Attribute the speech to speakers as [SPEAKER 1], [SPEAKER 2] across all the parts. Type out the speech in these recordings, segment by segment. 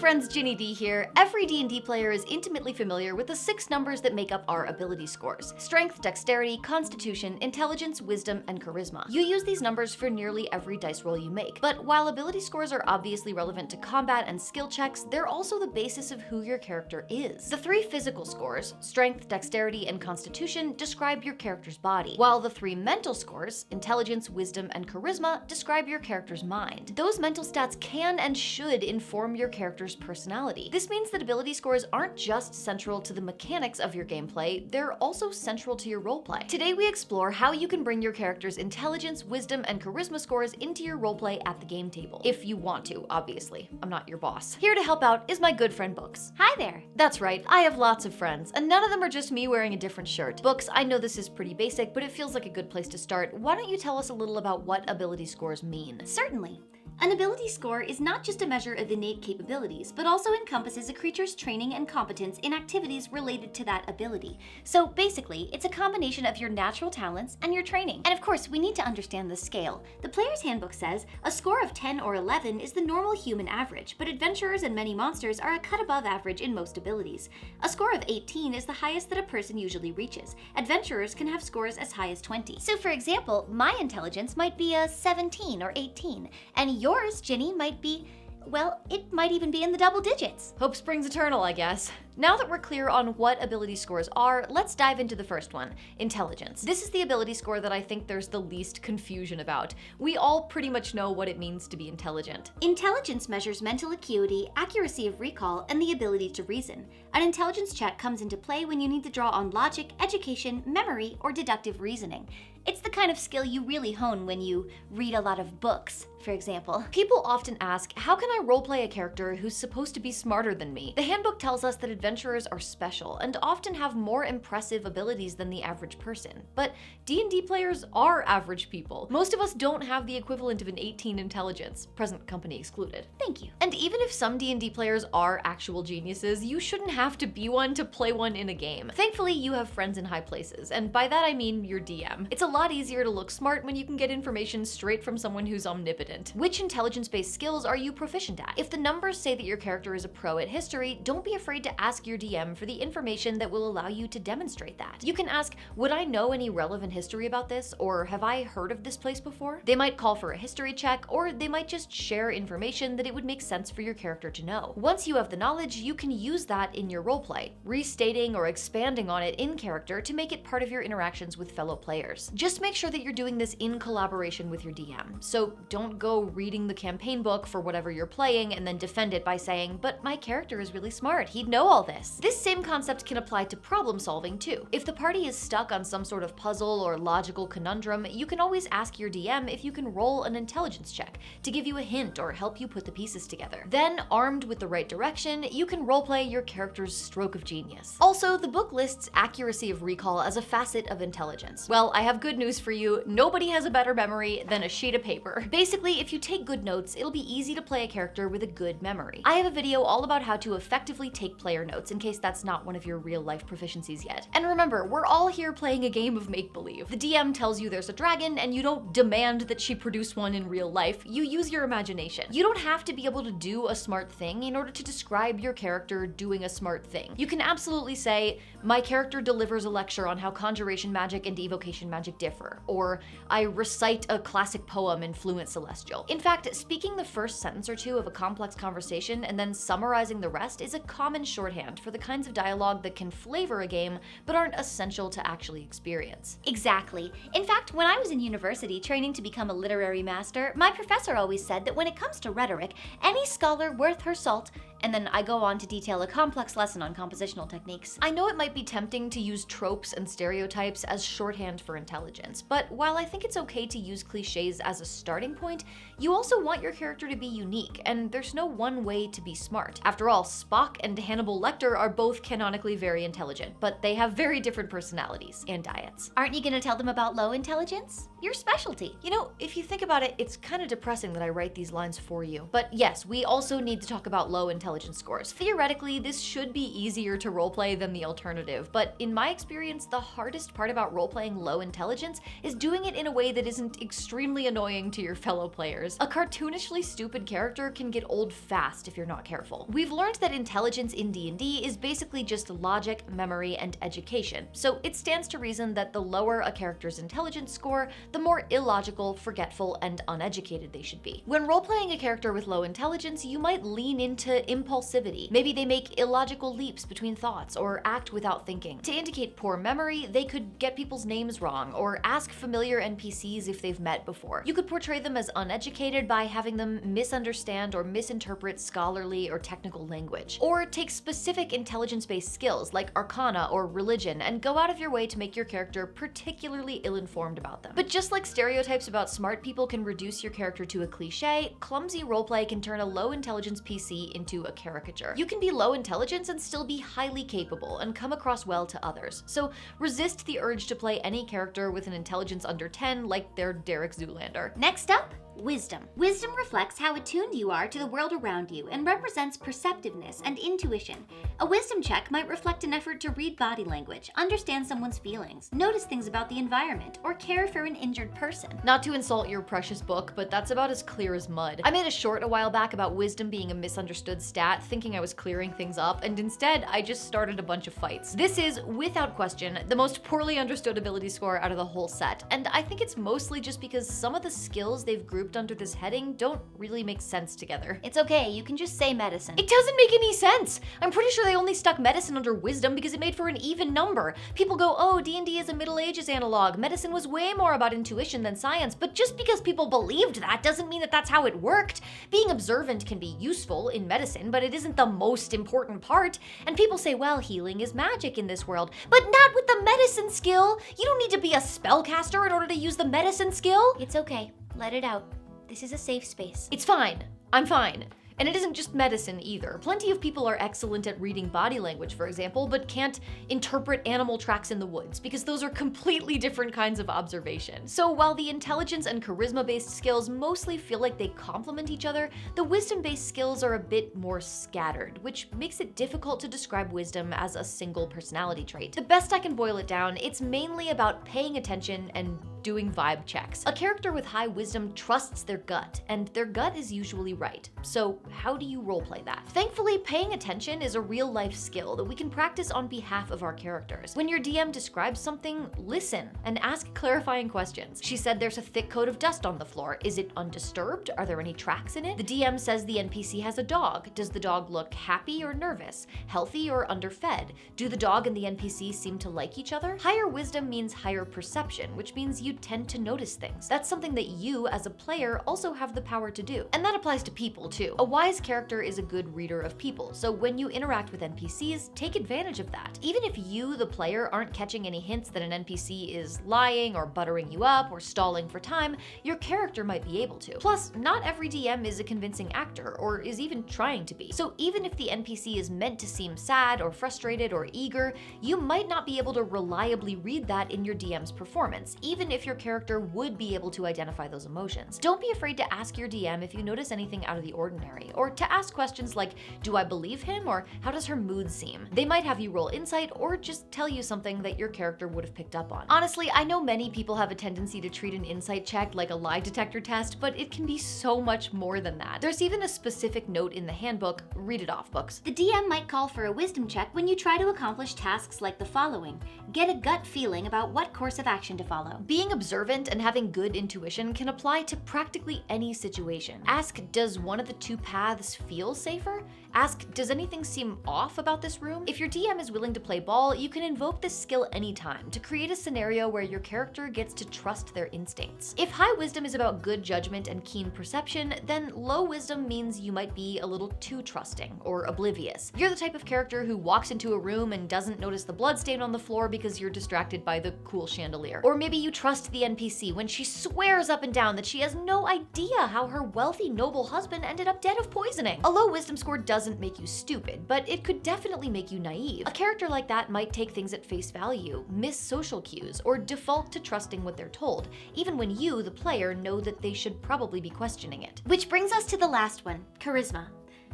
[SPEAKER 1] friends, Ginny D here. Every D&D player is intimately familiar with the 6 numbers that make up our ability scores: strength, dexterity, constitution, intelligence, wisdom, and charisma. You use these numbers for nearly every dice roll you make, but while ability scores are obviously relevant to combat and skill checks, they're also the basis of who your character is. The 3 physical scores, strength, dexterity, and constitution, describe your character's body, while the 3 mental scores, intelligence, wisdom, and charisma, describe your character's mind. Those mental stats can and should inform your character's personality. This means that ability scores aren't just central to the mechanics of your gameplay, they're also central to your roleplay. Today we explore how you can bring your character's intelligence, wisdom, and charisma scores into your roleplay at the game table. If you want to, obviously. I'm not your boss. Here to help out is my good friend Books.
[SPEAKER 2] Hi there.
[SPEAKER 1] That's right, I have lots of friends, and none of them are just me wearing a different shirt. Books, I know this is pretty basic, but it feels like a good place to start. Why don't you tell us a little about what ability scores mean?
[SPEAKER 2] Certainly. An ability score is not just a measure of innate capabilities, but also encompasses a creature's training and competence in activities related to that ability. So basically, it's a combination of your natural talents and your training. And of course, we need to understand the scale. The player's handbook says a score of 10 or 11 is the normal human average, but adventurers and many monsters are a cut above average in most abilities. A score of 18 is the highest that a person usually reaches. Adventurers can have scores as high as 20. So for example, my intelligence might be a 17 or 18, and yours, Ginny, might be, well, it might even be in the double digits.
[SPEAKER 1] Hope springs eternal, I guess. Now that we're clear on what ability scores are, let's dive into the first one, intelligence. This is the ability score that I think there's the least confusion about. We all pretty much know what it means to be intelligent.
[SPEAKER 2] Intelligence measures mental acuity, accuracy of recall, and the ability to reason. An intelligence check comes into play when you need to draw on logic, education, memory, or deductive reasoning. It's the kind of skill you really hone when you read a lot of books, for example.
[SPEAKER 1] People often ask, how can I roleplay a character who's supposed to be smarter than me? The handbook tells us that adventurers are special and often have more impressive abilities than the average person. But D&D players are average people. Most of us don't have the equivalent of an 18 intelligence, present company excluded.
[SPEAKER 2] Thank you.
[SPEAKER 1] And even if some D&D players are actual geniuses, you shouldn't have to be one to play one in a game. Thankfully, you have friends in high places, and by that I mean your DM. It's a lot easier to look smart when you can get information straight from someone who's omnipotent. Which intelligence-based skills are you proficient at? If the numbers say that your character is a pro at history, don't be afraid to ask your DM for the information that will allow you to demonstrate that. You can ask, would I know any relevant history about this, or have I heard of this place before? They might call for a history check, or they might just share information that it would make sense for your character to know. Once you have the knowledge, you can use that in your roleplay, restating or expanding on it in character to make it part of your interactions with fellow players. Just make sure that you're doing this in collaboration with your DM. So don't go reading the campaign book for whatever you're playing and then defend it by saying, but my character is really smart, he'd know all this. This same concept can apply to problem solving too. If the party is stuck on some sort of puzzle or logical conundrum, you can always ask your DM if you can roll an intelligence check to give you a hint or help you put the pieces together. Then, armed with the right direction, you can roleplay your character's stroke of genius. Also, the book lists accuracy of recall as a facet of intelligence. Well, I have good news for you, nobody has a better memory than a sheet of paper. Basically, if you take good notes, it'll be easy to play a character with a good memory. I have a video all about how to effectively take player notes in case that's not one of your real-life proficiencies yet. And remember, we're all here playing a game of make-believe. The DM tells you there's a dragon, and you don't demand that she produce one in real life, you use your imagination. You don't have to be able to do a smart thing in order to describe your character doing a smart thing. You can absolutely say, my character delivers a lecture on how conjuration magic and evocation magic differ, or I recite a classic poem in fluent celestial. In fact, speaking the first sentence or two of a complex conversation and then summarizing the rest is a common shorthand for the kinds of dialogue that can flavor a game but aren't essential to actually experience.
[SPEAKER 2] Exactly. In fact, when I was in university training to become a literary master, my professor always said that when it comes to rhetoric, any scholar worth her salt, and then I go on to detail a complex lesson on compositional techniques.
[SPEAKER 1] I know it might be tempting to use tropes and stereotypes as shorthand for intelligence, but while I think it's okay to use cliches as a starting point, you also want your character to be unique, and there's no one way to be smart. After all, Spock and Hannibal Lecter are both canonically very intelligent, but they have very different personalities and diets.
[SPEAKER 2] Aren't you gonna tell them about low intelligence? Your specialty.
[SPEAKER 1] You know, if you think about it, it's kind of depressing that I write these lines for you. But yes, we also need to talk about low intelligence intelligence scores. Theoretically, this should be easier to roleplay than the alternative, but in my experience, the hardest part about roleplaying low intelligence is doing it in a way that isn't extremely annoying to your fellow players. A cartoonishly stupid character can get old fast if you're not careful. We've learned that intelligence in D&D is basically just logic, memory, and education, so it stands to reason that the lower a character's intelligence score, the more illogical, forgetful, and uneducated they should be. When roleplaying a character with low intelligence, you might lean into impulsivity. Maybe they make illogical leaps between thoughts or act without thinking. To indicate poor memory, they could get people's names wrong or ask familiar NPCs if they've met before. You could portray them as uneducated by having them misunderstand or misinterpret scholarly or technical language. Or take specific intelligence-based skills like arcana or religion and go out of your way to make your character particularly ill-informed about them. But just like stereotypes about smart people can reduce your character to a cliche, clumsy roleplay can turn a low intelligence PC into a caricature. You can be low intelligence and still be highly capable and come across well to others. So resist the urge to play any character with an intelligence under 10 like they're Derek Zoolander.
[SPEAKER 2] Next up, wisdom. Wisdom reflects how attuned you are to the world around you and represents perceptiveness and intuition. A wisdom check might reflect an effort to read body language, understand someone's feelings, notice things about the environment, or care for an injured person.
[SPEAKER 1] Not to insult your precious book, but that's about as clear as mud. I made a short a while back about wisdom being a misunderstood stat, thinking I was clearing things up, and instead I just started a bunch of fights. This is, without question, the most poorly understood ability score out of the whole set, and I think it's mostly just because some of the skills they've grouped under this heading don't really make sense together.
[SPEAKER 2] It's okay, you can just say medicine.
[SPEAKER 1] It doesn't make any sense! I'm pretty sure they only stuck medicine under wisdom because it made for an even number. People go, oh, D&D is a Middle Ages analog. Medicine was way more about intuition than science, but just because people believed that doesn't mean that that's how it worked. Being observant can be useful in medicine, but it isn't the most important part. And people say, well, healing is magic in this world, but not with the medicine skill. You don't need to be a spellcaster in order to use the medicine skill.
[SPEAKER 2] It's okay, let it out. This is a safe space.
[SPEAKER 1] It's fine. I'm fine. And it isn't just medicine either. Plenty of people are excellent at reading body language, for example, but can't interpret animal tracks in the woods, because those are completely different kinds of observation. So while the intelligence and charisma-based skills mostly feel like they complement each other, the wisdom-based skills are a bit more scattered, which makes it difficult to describe wisdom as a single personality trait. The best I can boil it down, it's mainly about paying attention and doing vibe checks. A character with high wisdom trusts their gut, and their gut is usually right. So how do you roleplay that? Thankfully, paying attention is a real-life skill that we can practice on behalf of our characters. When your DM describes something, listen and ask clarifying questions. She said there's a thick coat of dust on the floor. Is it undisturbed? Are there any tracks in it? The DM says the NPC has a dog. Does the dog look happy or nervous? Healthy or underfed? Do the dog and the NPC seem to like each other? Higher wisdom means higher perception, which means you tend to notice things. That's something that you, as a player, also have the power to do. And that applies to people, too. A wise character is a good reader of people, so when you interact with NPCs, take advantage of that. Even if you, the player, aren't catching any hints that an NPC is lying or buttering you up or stalling for time, your character might be able to. Plus, not every DM is a convincing actor, or is even trying to be. So even if the NPC is meant to seem sad or frustrated or eager, you might not be able to reliably read that in your DM's performance, even if your character would be able to identify those emotions. Don't be afraid to ask your DM if you notice anything out of the ordinary, or to ask questions like, do I believe him, or how does her mood seem? They might have you roll insight, or just tell you something that your character would have picked up on. Honestly, I know many people have a tendency to treat an insight check like a lie detector test, but it can be so much more than that. There's even a specific note in the handbook, read it off, books.
[SPEAKER 2] The DM might call for a wisdom check when you try to accomplish tasks like the following. Get a gut feeling about what course of action to follow.
[SPEAKER 1] Being observant and having good intuition can apply to practically any situation. Ask, does one of the two paths feel safer? Ask, does anything seem off about this room? If your DM is willing to play ball, you can invoke this skill anytime to create a scenario where your character gets to trust their instincts. If high wisdom is about good judgment and keen perception, then low wisdom means you might be a little too trusting or oblivious. You're the type of character who walks into a room and doesn't notice the bloodstain on the floor because you're distracted by the cool chandelier. Or maybe you trust the NPC when she swears up and down that she has no idea how her wealthy, noble husband ended up dead of poisoning. A low wisdom score doesn't make you stupid, but it could definitely make you naive. A character like that might take things at face value, miss social cues, or default to trusting what they're told, even when you, the player, know that they should probably be questioning it.
[SPEAKER 2] Which brings us to the last one, charisma.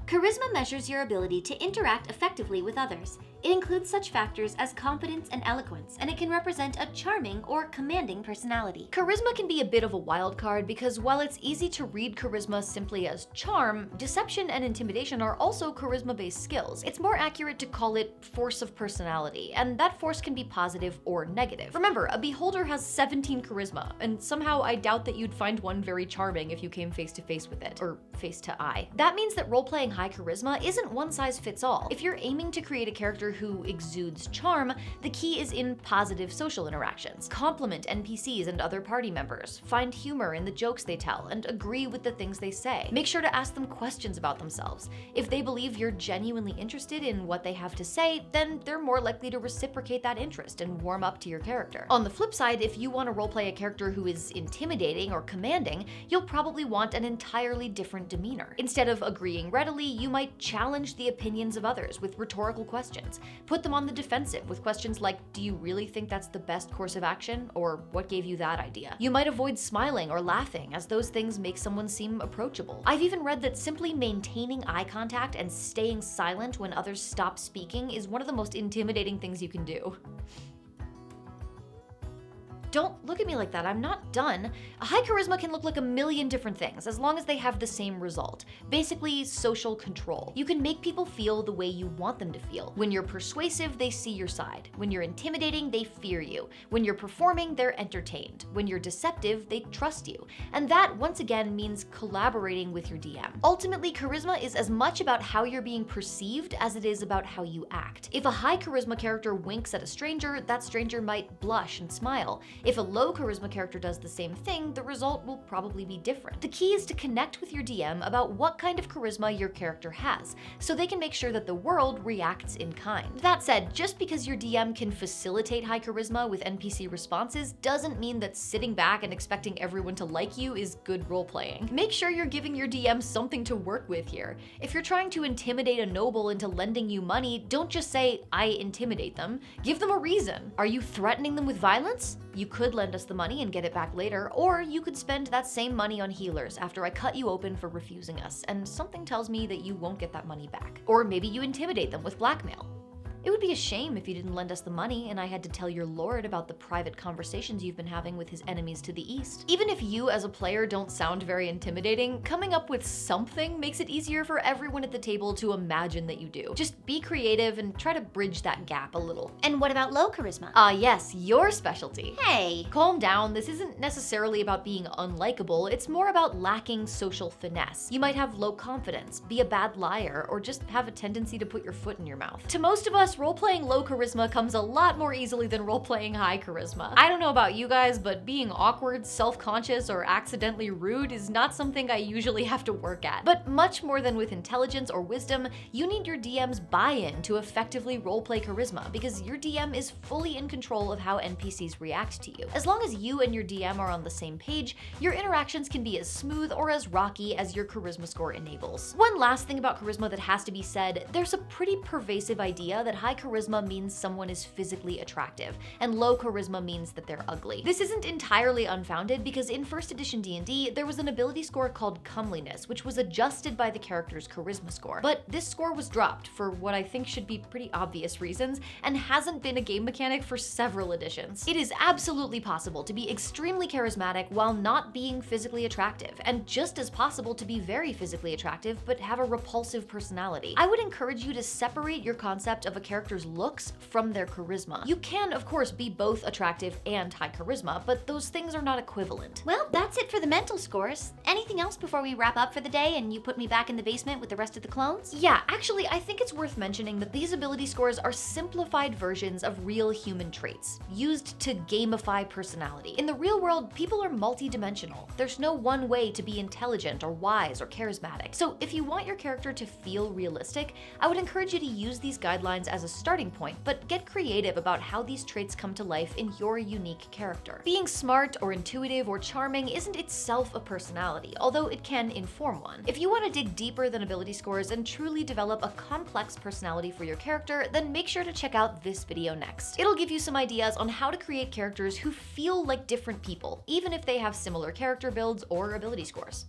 [SPEAKER 2] Charisma measures your ability to interact effectively with others. It includes such factors as confidence and eloquence, and it can represent a charming or commanding personality.
[SPEAKER 1] Charisma can be a bit of a wild card because while it's easy to read charisma simply as charm, deception and intimidation are also charisma-based skills. It's more accurate to call it force of personality, and that force can be positive or negative. Remember, a beholder has 17 charisma, and somehow I doubt that you'd find one very charming if you came face to face with it, or face to eye. That means that role-playing high charisma isn't one size fits all. If you're aiming to create a character who exudes charm, the key is in positive social interactions. Compliment NPCs and other party members, find humor in the jokes they tell, and agree with the things they say. Make sure to ask them questions about themselves. If they believe you're genuinely interested in what they have to say, then they're more likely to reciprocate that interest and warm up to your character. On the flip side, if you want to roleplay a character who is intimidating or commanding, you'll probably want an entirely different demeanor. Instead of agreeing readily, you might challenge the opinions of others with rhetorical questions. Put them on the defensive with questions like, do you really think that's the best course of action? Or what gave you that idea? You might avoid smiling or laughing, as those things make someone seem approachable. I've even read that simply maintaining eye contact and staying silent when others stop speaking is one of the most intimidating things you can do. Don't look at me like that, I'm not done. A high charisma can look like a million different things as long as they have the same result. Basically, social control. You can make people feel the way you want them to feel. When you're persuasive, they see your side. When you're intimidating, they fear you. When you're performing, they're entertained. When you're deceptive, they trust you. And that, once again, means collaborating with your DM. Ultimately, charisma is as much about how you're being perceived as it is about how you act. If a high charisma character winks at a stranger, that stranger might blush and smile. If a low charisma character does the same thing, the result will probably be different. The key is to connect with your DM about what kind of charisma your character has, so they can make sure that the world reacts in kind. That said, just because your DM can facilitate high charisma with NPC responses doesn't mean that sitting back and expecting everyone to like you is good role-playing. Make sure you're giving your DM something to work with here. If you're trying to intimidate a noble into lending you money, don't just say, I intimidate them. Give them a reason. Are you threatening them with violence? You could lend us the money and get it back later, or you could spend that same money on healers after I cut you open for refusing us, and something tells me that you won't get that money back. Or maybe you intimidate them with blackmail. It would be a shame if you didn't lend us the money and I had to tell your lord about the private conversations you've been having with his enemies to the east. Even if you as a player don't sound very intimidating, coming up with something makes it easier for everyone at the table to imagine that you do. Just be creative and try to bridge that gap a little.
[SPEAKER 2] And what about low charisma?
[SPEAKER 1] Yes, your specialty.
[SPEAKER 2] Hey!
[SPEAKER 1] Calm down, this isn't necessarily about being unlikable, it's more about lacking social finesse. You might have low confidence, be a bad liar, or just have a tendency to put your foot in your mouth. To most of us, role-playing low charisma comes a lot more easily than role-playing high charisma. I don't know about you guys, but being awkward, self-conscious, or accidentally rude is not something I usually have to work at. But much more than with intelligence or wisdom, you need your DM's buy-in to effectively role-play charisma, because your DM is fully in control of how NPCs react to you. As long as you and your DM are on the same page, your interactions can be as smooth or as rocky as your charisma score enables. One last thing about charisma that has to be said, there's a pretty pervasive idea that high charisma means someone is physically attractive, and low charisma means that they're ugly. This isn't entirely unfounded because in 1st edition D&D, there was an ability score called comeliness, which was adjusted by the character's charisma score. But this score was dropped for what I think should be pretty obvious reasons, and hasn't been a game mechanic for several editions. It is absolutely possible to be extremely charismatic while not being physically attractive, and just as possible to be very physically attractive but have a repulsive personality. I would encourage you to separate your concept of a character's looks from their charisma. You can, of course, be both attractive and high charisma, but those things are not equivalent.
[SPEAKER 2] Well, that's it for the mental scores. Anything else before we wrap up for the day and you put me back in the basement with the rest of the clones?
[SPEAKER 1] Yeah, actually, I think it's worth mentioning that these ability scores are simplified versions of real human traits, used to gamify personality. In the real world, people are multi-dimensional. There's no one way to be intelligent or wise or charismatic. So if you want your character to feel realistic, I would encourage you to use these guidelines as a starting point, but get creative about how these traits come to life in your unique character. Being smart or intuitive or charming isn't itself a personality, although it can inform one. If you want to dig deeper than ability scores and truly develop a complex personality for your character, then make sure to check out this video next. It'll give you some ideas on how to create characters who feel like different people, even if they have similar character builds or ability scores.